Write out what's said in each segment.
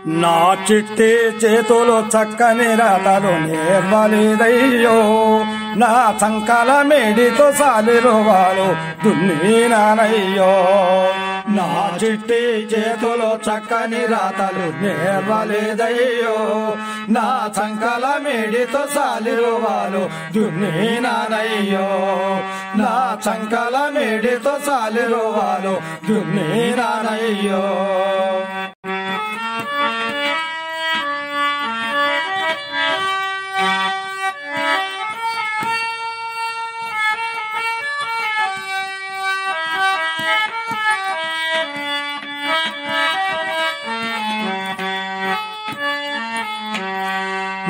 నా చిట్టి చేతులు చక్కని రాతలు నేర్వలేదయ్యో నా సంకల మేడితో సాలిరువాలు దున్నీనానయ్యో నా చిట్టి చేతులు చక్కని రాతలు నేర్వలేదయ్యో నా సంకల మేడితో సాలిరువాలు దున్నీనానయ్యో నా సంకల మేడితో సాలిరువాలు దున్నీనానయ్యో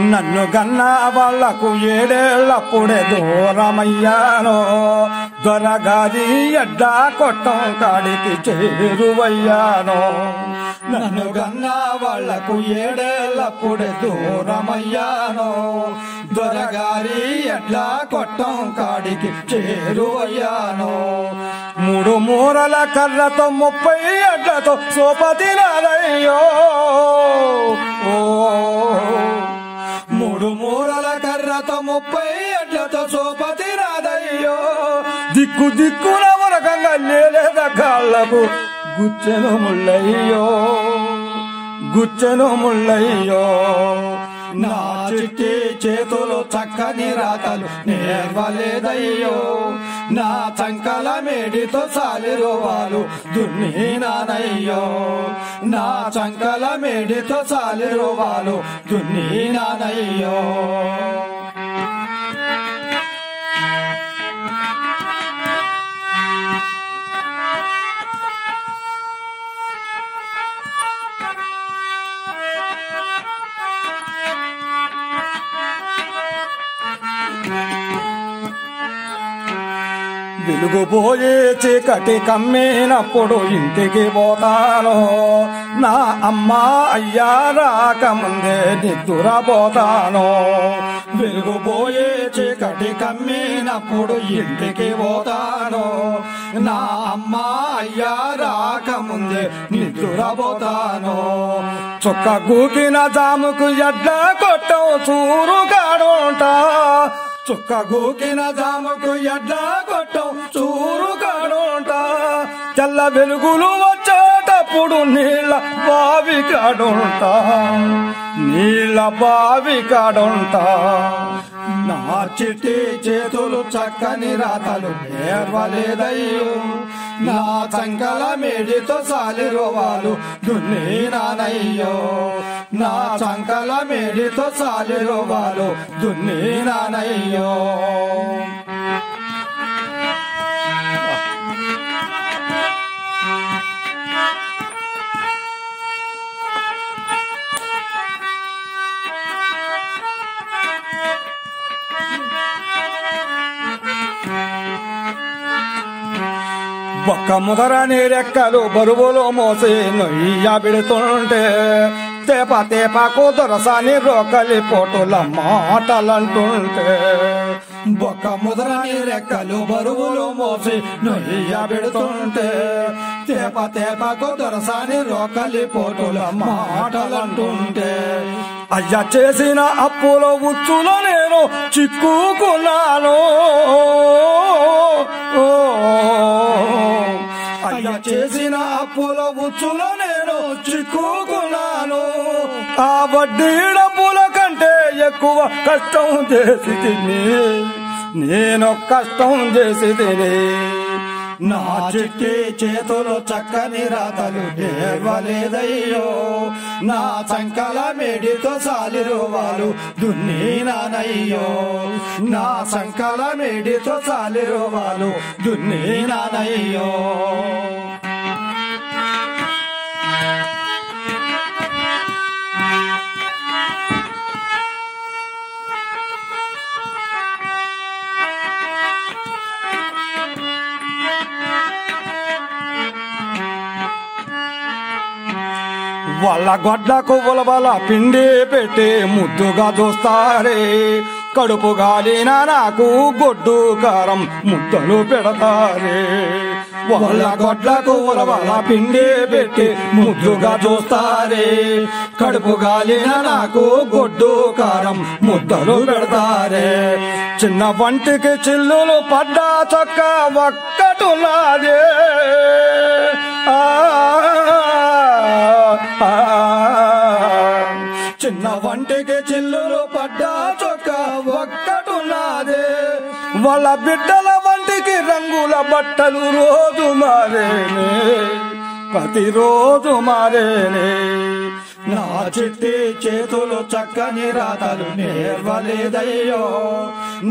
నన్ను గన్నా వాళ్లకు ఏడేళ్లప్పుడే దూరమయ్యాను దొరగాది ఎడ్డా కొట్టం కాడికి చేరువయ్యాను నన్ను గన్నా వాళ్లకు ఏడేళ్లప్పుడే దూరమయ్యాను దొరగారి ఎడ్లా కొట్టం కాడికి చేరువయ్యాను మూడు మూరల కర్రతో 30 ఎడ్లతో సోపతినారయ్యో మూడు మూరల కర్రతో 30 ఎడ్లతో సోపతి రాదయ్యో దిక్కు దిక్కున వరకంగా లేలేద కాళ్ళకు గుచ్చెను ముళ్ళయ్యో నా చిట్టి చేతులు చక్కని రాతలు నేర్వలేదయ్యో నా చంకల మేడితో సాలిరువాలు దున్నీనానయ్యో నా చంకల మేడితో సాలిరువాలు దున్నీనానయ్యో వెలుగుపోయే చీకటి కమ్మినప్పుడు ఇంటికి పోతాను నా అమ్మ అయ్యా రాకముందే నిద్దురపోతాను వెలుగుపోయే చీకటి కమ్మినప్పుడు ఇంటికి పోతాను నా అమ్మ అయ్యా రాకముందే నిద్దురపోతాను చుక్క గూకిన జాముకు ఎడ్ల కొట్టం చూరుగాడుంటా చుక్క గూకిన జాముకు ఎడ్ల కొట్టం చూరుగాడుంటా తెల్ల వెలుగులు వచ్చేటప్పుడు నీళ్ళ బావి కాడుంటా నా చిట్టి చేతులు చక్కని రాతలు నేర్వలేదయ్యో నా చంకల మేడితో సాలిరువాలు దున్నీనానయ్యో నా చంకల మేడితో సాలిరువాలు దున్నీనానయ్యో ఒక్క ముదరని రెక్కలు బరువులో మోసి నొయ్య పెడుతుంటే తేప తేపకు దొరసాని రోకలి పోటుల మాటలంటుంటే ఒక్క ముదరని రెక్కలు బరువులు మోసి నొయ్య పెడుతుంటే తేప తేపకు దొరసాని రోకలి పోటుల మాటలంటుంటే అయ్య చేసిన అప్పులో ఉచ్చులో నేను చిక్కుకున్నాను అయ్య చేసిన అప్పుల ఉచ్చులో నేను చిక్కుకున్నాను ఆ వడ్డీ డబ్బుల కంటే ఎక్కువ కష్టం చేసి తిని నేను కష్టం చేసి తిని నా చిట్టి చేతులు చక్కని రాతలు నేర్వలేదయ్యో నా చంకల మేడితో సాలిరువాలు దున్నీనానయ్యో నా చంకల మేడితో సాలిరువాలు దున్నీనానయ్యో వాళ్ళ గొడ్లకు ఉలవల పిండి పెట్టి ముద్దుగా చూస్తారే కడుపు గాలిన నాకు గొడ్డు కారం ముద్దలు పెడతారే వాళ్ళ గొడ్లకు ఉలవల పిండి పెట్టి ముద్దుగా చూస్తారే కడుపు గాలిన నాకు గొడ్డు కారం ముద్దలు పెడతారే చిన్న వంటికి చిల్లులు పడ్డా చొక్క ఒక్కటున్నదే చిన్న వంటికి చిల్లులు పడ్డా చొక్క ఒక్కటున్నదే వాళ్ళ బిడ్డల వంటికి రంగుల బట్టలు రోజు మారేనే ప్రతిరోజు మారేనే నా చిట్టి చేతులు చక్కని రాతలు నేర్వలేదయ్యో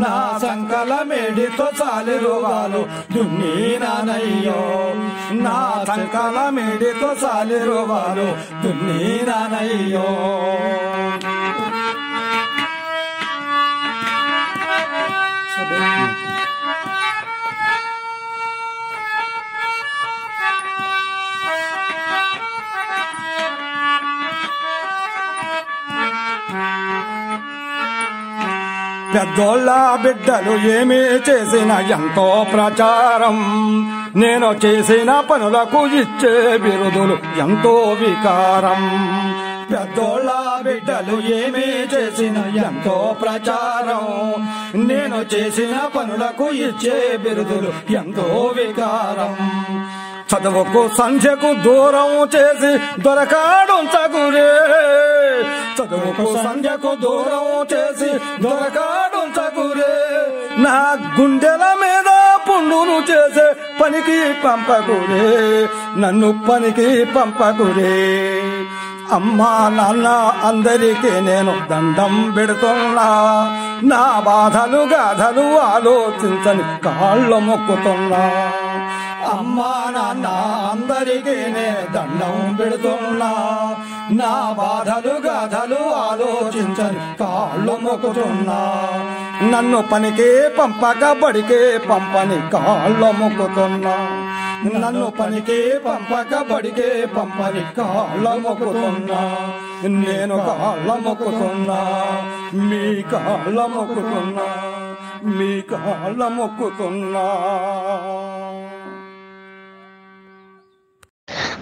నా సంకల మేడితో సాలిరువాలు దున్నీనానయ్యో నా సంకల మేడితో సాలిరువాలు దున్నీనానయ్యో పెద్దోళ్ళ బిడ్డలు ఏమీ చేసిన ఎంతో ప్రచారం నేను చేసిన పనులకు ఇచ్చే బిరుదులు ఎంతో వికారం పెద్దోళ్ళ బిడ్డలు ఏమీ చేసిన ఎంతో ప్రచారం నేను చేసిన పనులకు ఇచ్చే బిరుదులు ఎంతో వికారం చదువుకు సంధ్యకు దూరం చేసి దొరకాడుంచగురే చదువుకు సంధ్యకు దూరం చేసి దొరకాడుంచగురే నా గుండెల మీద పుండును చేసే పనికి పంపకురే నన్ను పనికి పంపకురే అమ్మా నాన్న అందరికీ నేను దండం పెడుతున్నా నా బాధలు గాథలు ఆలోచించని కాళ్ళు మొక్కుతున్నా అమ్మా నాన్న అందరికీ నే దండం పెడుతున్నా నా బాధలు గాథలు ఆలోచించని కాళ్ళు మొక్కుతున్నా నన్ను పనికి పంపక బడికే పంపని కాళ్ళు మొక్కుతున్నా నన్ను పనికి పంపక బడికే పంపని కాళ్ళ మొక్కుతున్నా నేను కాళ్ళ మొక్కుతున్నా మీ కాళ్ళ మొక్కుతున్నా మీ కాళ్ళ మొక్కుతున్నా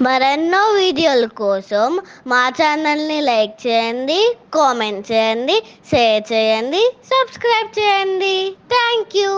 మరెన్నో వీడియోల కోసం మా ఛానల్ని లైక్ చేయండి, కామెంట్ చేయండి, షేర్ చేయండి, సబ్స్క్రైబ్ చేయండి. Thank you.